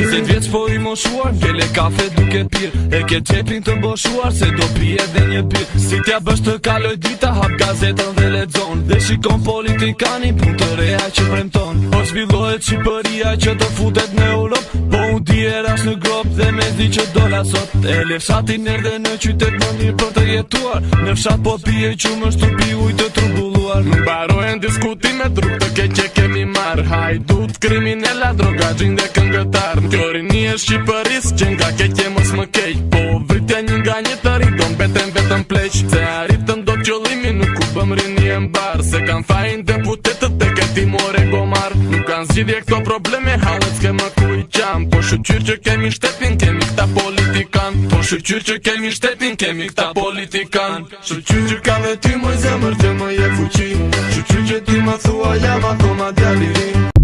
20 vjeç po i moshuar, ngele kafe duke pir. E ke qepin të mboshuar, se do pije dhe një bir. Si t'ja bësh të kaloj dita, hap gazetën dhe lexon. Dhe shikon politikani, pun të reja që premton. Po zhvillohet Shqipëria që të futet në Europë. Po u di eras në grop dhe me di që dola sot. E le fshatin erdhe në qytet më mirë për të jetuar. Në fshat po pije qumë shtupi ujë të trumbulluar. Mbarohen diskutimet, rrugë të keqe kemi marr. Hajdut, kriminella, droga, gjinde këngëtar. Kjo rini e Shqipëris që nga keqe mos më keq. Po vritja një nga një të rriton beten vetëm pleq. Se arritën do t'qollimi nuk u bëm rini e mbar. Se kan fajin deputetët e këti more gomar. Nuk kan zgjidhje këto probleme, halët s'ke më ku i qam. Po shqyr që kemi shtetin, kemi këta politikan. Po shqyr që kemi shtetin, kemi këta politikan. Shqyr që ka dhe ty moj zemër që më je fuqi. Shqyr që ti më thua jam akoma djali ri.